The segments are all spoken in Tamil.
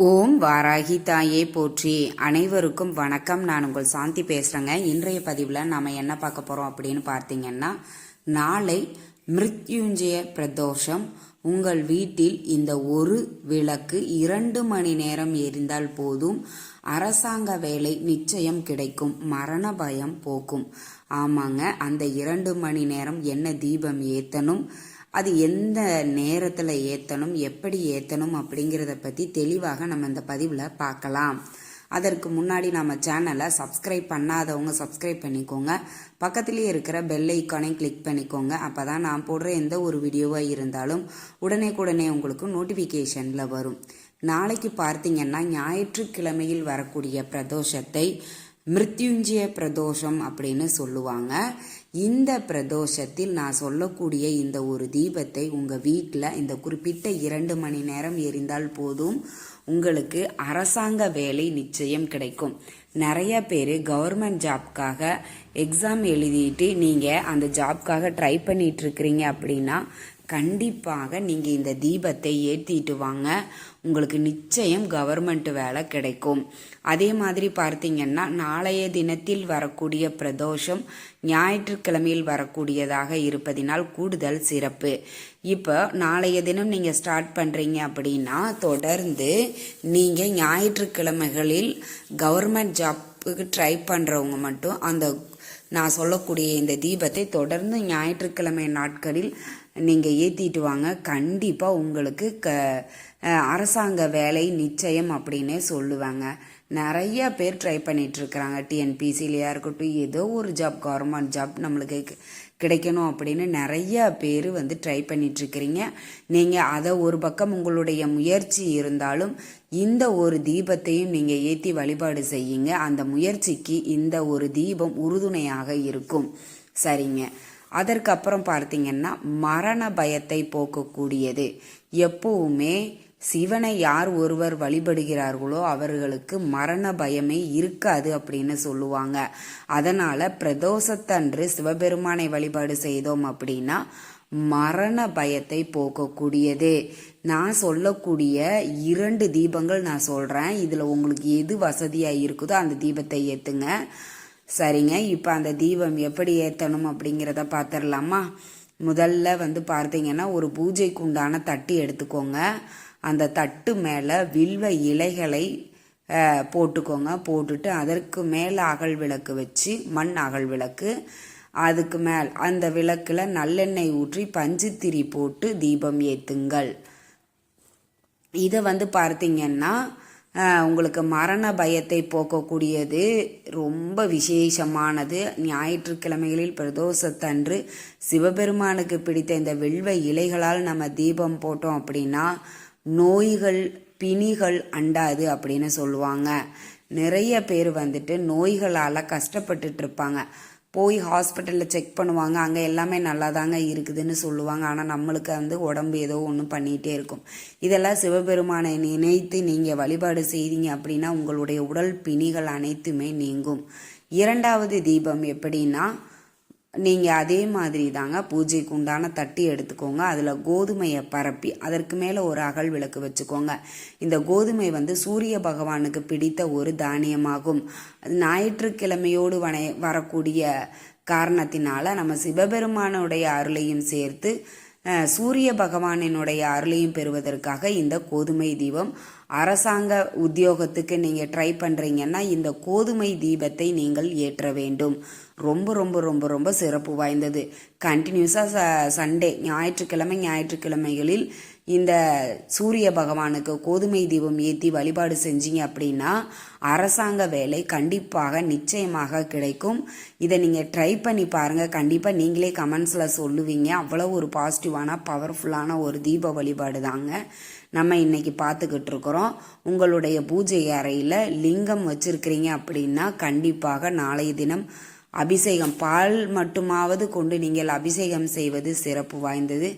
ஓம் வாராகி தாயே போற்றி. அனைவருக்கும் வணக்கம். நான் உங்கள் சாந்தி பேசுகிறேங்க. இன்றைய பதிவில் நாம் என்ன பார்க்க போகிறோம் அப்படின்னு பார்த்தீங்கன்னா, நாளை மிருத்யுஞ்சய பிரதோஷம். உங்கள் வீட்டில் இந்த ஒரு விளக்கு 2 மணி நேரம் எரிந்தால் போதும், அரசாங்க வேலை நிச்சயம் கிடைக்கும், மரண பயம் போக்கும். ஆமாங்க, அந்த 2 மணி நேரம் என்ன தீபம் ஏற்றணும், அது எந்த நேரத்தில் ஏற்றணும், எப்படி ஏற்றணும் அப்படிங்கிறத பற்றி தெளிவாக நம்ம இந்த பதிவில் பார்க்கலாம். அதற்கு முன்னாடி நம்ம சேனலை சப்ஸ்கிரைப் பண்ணாதவங்க சப்ஸ்கிரைப் பண்ணிக்கோங்க. பக்கத்துலேயே இருக்கிற பெல் ஐக்கானை கிளிக் பண்ணிக்கோங்க. அப்போ தான் நான் போடுற எந்த ஒரு வீடியோவாக இருந்தாலும் உடனே உங்களுக்கு நோட்டிஃபிகேஷனில் வரும். நாளைக்கு பார்த்தீங்கன்னா ஞாயிற்றுக்கிழமையில் வரக்கூடிய பிரதோஷத்தை மிருத்யுஞ்சய பிரதோஷம் அப்படின்னு சொல்லுவாங்க. இந்த பிரதோஷத்தில் நான் சொல்லக்கூடிய இந்த ஒரு தீபத்தை உங்கள் வீட்டில் இந்த குறிப்பிட்ட 2 மணி நேரம் எரிந்தால் போதும், உங்களுக்கு அரசாங்க வேலை நிச்சயம் கிடைக்கும். நிறைய பேர் கவர்மெண்ட் ஜாப்காக எக்ஸாம் எழுதிட்டு நீங்கள் அந்த ஜாப்காக ட்ரை பண்ணிட்டு இருக்கிறீங்க அப்படின்னா கண்டிப்பாக நீங்கள் இந்த தீபத்தை ஏற்றிட்டு வாங்க, உங்களுக்கு நிச்சயம் கவர்மெண்ட் வேலை கிடைக்கும். அதே மாதிரி பார்த்தீங்கன்னா நாளைய தினத்தில் வரக்கூடிய பிரதோஷம் ஞாயிற்றுக்கிழமையில் வரக்கூடியதாக இருப்பதினால் கூடுதல் சிறப்பு. இப்போ நாளைய தினம் நீங்கள் ஸ்டார்ட் பண்ணுறீங்க அப்படின்னா தொடர்ந்து நீங்கள் ஞாயிற்றுக்கிழமைகளில் கவர்மெண்ட் ஜாப்புக்கு ட்ரை பண்ணுறவங்க மட்டும் அந்த நான் சொல்லக்கூடிய இந்த தீபத்தை தொடர்ந்து ஞாயிற்றுக்கிழமை நாட்களில் நீங்கள் ஏற்றிட்டு வாங்க. கண்டிப்பாக உங்களுக்கு அரசாங்க வேலை நிச்சயம் அப்படின்னே சொல்லுவாங்க. நிறைய பேர் ட்ரை பண்ணிகிட்ருக்குறாங்க. டிஎன்பிசிலையா இருக்கட்டும், ஏதோ ஒரு ஜாப், கவர்மெண்ட் ஜாப் நம்மளுக்கு கிடைக்கணும் அப்படின்னு நிறைய பேர் ட்ரை பண்ணிகிட்ருக்கிறீங்க. நீங்கள் அதை ஒரு பக்கம் உங்களுடைய முயற்சி இருந்தாலும் இந்த ஒரு தீபத்தையும் நீங்கள் ஏற்றி வழிபாடு செய்யுங்க. அந்த முயற்சிக்கு இந்த ஒரு தீபம் உறுதுணையாக இருக்கும். சரிங்க. அதற்கப்புறம் பார்த்தீங்கன்னா மரண பயத்தை போக்கக்கூடியது. எப்பவுமே சிவனை யார் ஒருவர் வழிபடுகிறார்களோ அவர்களுக்கு மரண பயமே இருக்காது அப்படின்னு சொல்லுவாங்க. அதனால பிரதோஷத்தன்று சிவபெருமானை வழிபாடு செய்தோம் அப்படின்னா மரண பயத்தை போக்கக்கூடியது. நான் சொல்லக்கூடிய 2 தீபங்கள் நான் சொல்கிறேன். இதில் உங்களுக்கு எது வசதியாக இருக்குதோ அந்த தீபத்தை ஏற்றுங்க. சரிங்க. இப்போ அந்த தீபம் எப்படி ஏற்றணும் அப்படிங்கிறத பார்த்துடலாமா? முதல்ல பார்த்தீங்கன்னா ஒரு பூஜைக்கு உண்டான தட்டு எடுத்துக்கோங்க. அந்த தட்டு மேலே வில்வ இலைகளை போட்டுக்கோங்க. போட்டுட்டு அதற்கு மேலே அகல் விளக்கு வச்சு, மண் அகல் விளக்கு, அதுக்கு மேல் அந்த விளக்கில் நல்லெண்ணெய் ஊற்றி பஞ்சுத்திரி போட்டு தீபம் ஏற்றுங்கள். இதை பார்த்தீங்கன்னா உங்களுக்கு மரண பயத்தை போக்கக்கூடியது, ரொம்ப விசேஷமானது. ஞாயிற்றுக்கிழமைகளில் பிரதோஷத்தன்று சிவபெருமானுக்கு பிடித்த இந்த வில்வ இலைகளால் நம்ம தீபம் போட்டோம் அப்படின்னா நோய்கள் பிணிகள் அண்டாது அப்படின்னு சொல்லுவாங்க. நிறைய பேர் நோய்களால் கஷ்டப்பட்டுட்டு இருப்பாங்க. போய் ஹாஸ்பிட்டலில் செக் பண்ணுவாங்க, அங்கே எல்லாமே நல்லா தாங்க இருக்குதுன்னு சொல்லுவாங்க. ஆனால் நம்மளுக்கு உடம்பு ஏதோ ஒன்று பண்ணிகிட்டே இருக்கும். இதெல்லாம் சிவபெருமானை நினைத்து நீங்கள் வழிபாடு செய்தீங்க அப்படின்னா உங்களுடைய உடல் பிணிகள் அனைத்துமே நீங்கும். 2வது தீபம் எப்படின்னா, நீங்கள் அதே மாதிரி தாங்க பூஜைக்கு உண்டான தட்டி எடுத்துக்கோங்க. அதில் கோதுமையை பரப்பி அதற்கு மேலே ஒரு அகல் விளக்கு வச்சுக்கோங்க. இந்த கோதுமை சூரிய பகவானுக்கு பிடித்த ஒரு தானியமாகும். ஞாயிற்றுக்கிழமையோடு வரக்கூடிய காரணத்தினால நம்ம சிவபெருமானுடைய அருளையும் சேர்த்து சூரிய பகவானினுடைய அருளையும் பெறுவதற்காக இந்த கோதுமை தீபம். அரசாங்க உத்தியோகத்துக்கு நீங்கள் ட்ரை பண்ணுறீங்கன்னா இந்த கோதுமை தீபத்தை நீங்கள் ஏற்ற வேண்டும். ரொம்ப ரொம்ப ரொம்ப ரொம்ப சிறப்பு வாய்ந்தது. கண்டினியூஸாக சண்டே ஞாயிற்றுக்கிழமைகளில் இந்த சூரிய பகவானுக்கு கோதுமை தீபம் ஏற்றி வழிபாடு செஞ்சீங்க அப்படின்னா அரசாங்க வேலை கண்டிப்பாக நிச்சயமாக கிடைக்கும். இதை நீங்கள் ட்ரை பண்ணி பாருங்கள். கண்டிப்பாக நீங்களே கமெண்ட்ஸில் சொல்லுவீங்க. அவ்வளோ ஒரு பாசிட்டிவான பவர்ஃபுல்லான ஒரு தீப வழிபாடு தாங்க நம்ம இன்னைக்கு பார்த்துக்கிட்டு இருக்கிறோம். உங்களுடைய பூஜை அறையில் லிங்கம் வச்சுருக்கிறீங்க அப்படின்னா கண்டிப்பாக நாளைய தினம் அபிஷேகம், பால் மட்டுமாவது கொண்டு நீங்கள் அபிஷேகம் செய்வது சிறப்பு வாய்ந்தது.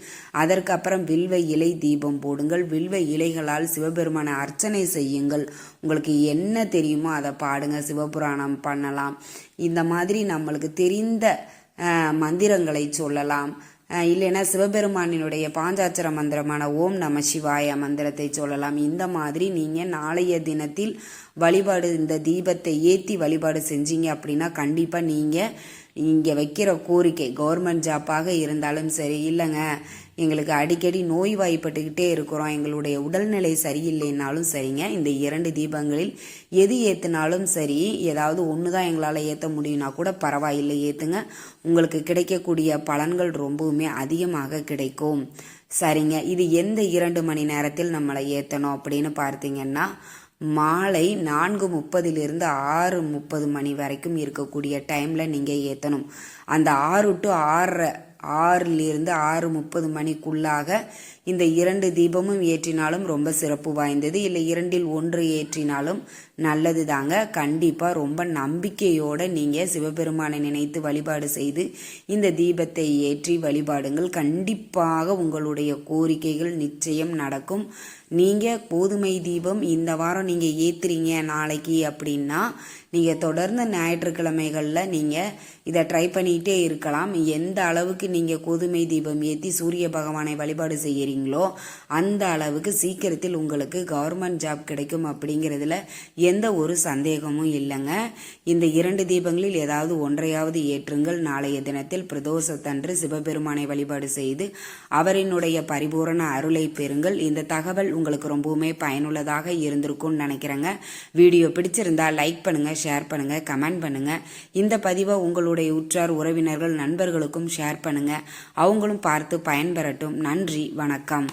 அதற்கப்புறம் வில்வ இலை தீபம் போடுங்கள். வில்வ இலைகளால் சிவபெருமானை அர்ச்சனை செய்யுங்கள். உங்களுக்கு என்ன தெரியுமோ அதை பாடுங்க. சிவபுராணம் பண்ணலாம். இந்த மாதிரி நம்மளுக்கு தெரிந்த மந்திரங்களை சொல்லலாம். இல்லைன்னா சிவபெருமானினுடைய பாஞ்சாட்சர மந்திரமான ஓம் நம சிவாய மந்திரத்தை சொல்லலாம். இந்த மாதிரி நீங்கள் நாளைய தினத்தில் வழிபாடு இந்த தீபத்தை ஏற்றி வழிபாடு செஞ்சீங்க அப்படின்னா கண்டிப்பாக நீங்கள் இங்கே வைக்கிற கோரிக்கை கவர்மெண்ட் ஜாப்பாக இருந்தாலும் சரி, இல்லைங்க எங்களுக்கு அடிக்கடி நோய்வாய்ப்பட்டுக்கிட்டே இருக்கிறோம், எங்களுடைய உடல்நிலை சரியில்லைன்னாலும் சரிங்க, இந்த 2 தீபங்களில் எது ஏற்றினாலும் சரி, ஏதாவது ஒன்று தான் எங்களால் ஏற்ற முடியும்னா கூட பரவாயில்லை, ஏற்றுங்க. உங்களுக்கு கிடைக்கக்கூடிய பலன்கள் ரொம்பவுமே அதிகமாக கிடைக்கும். சரிங்க, இது எந்த 2 மணி நேரத்தில் நம்மளை ஏற்றணும் அப்படின்னு பார்த்தீங்கன்னா மாலை 4:30 6:30 மணி வரைக்கும் இருக்கக்கூடிய டைமில் நீங்கள் ஏற்றணும். அந்த 6 to 6:30 6:30 மணிக்குள்ளாக இந்த 2 தீபமும் ஏற்றினாலும் ரொம்ப சிறப்பு வாய்ந்தது. இல்லை 2இல் 1 ஏற்றினாலும் நல்லது தாங்க. கண்டிப்பாக ரொம்ப நம்பிக்கையோடு நீங்கள் சிவபெருமானை நினைத்து வழிபாடு செய்து இந்த தீபத்தை ஏற்றி வழிபாடுங்கள். கண்டிப்பாக உங்களுடைய கோரிக்கைகள் நிச்சயம் நடக்கும். நீங்கள் கோதுமை தீபம் இந்த வாரம் நீங்கள் ஏற்றுறீங்க நாளைக்கு அப்படின்னா நீங்கள் தொடர்ந்து ஞாயிற்றுக்கிழமைகளில் நீங்கள் இதை ட்ரை பண்ணிகிட்டே இருக்கலாம். எந்த அளவுக்கு நீங்கள் கோதுமை தீபம் ஏற்றி சூரிய பகவானை வழிபாடு செய்கிறீங்களோ அந்த அளவுக்கு சீக்கிரத்தில் உங்களுக்கு கவர்மெண்ட் ஜாப் கிடைக்கும் அப்படிங்கிறதுல எந்த ஒரு சந்தேகமும் இல்லைங்க. இந்த 2 தீபங்களில் ஏதாவது ஒன்றையாவது ஏற்றுங்கள். நாளைய தினத்தில் பிரதோஷத்தன்று சிவபெருமானை வழிபாடு செய்து அவரினுடைய பரிபூரண அருளை பெறுங்கள். இந்த தகவல் உங்களுக்கு ரொம்பவுமே பயனுள்ளதாக இருந்திருக்கும்னு நினைக்கிறேங்க. வீடியோ பிடிச்சிருந்தா லைக் பண்ணுங்கள், ஷேர் பண்ணுங்கள், கமெண்ட் பண்ணுங்கள். இந்த பதிவை உங்களுடைய உற்றார் உறவினர்கள் நண்பர்களுக்கும் ஷேர் பண்ணுங்கள். அவங்களும் பார்த்து பயன்பெறட்டும். நன்றி, வணக்கம்.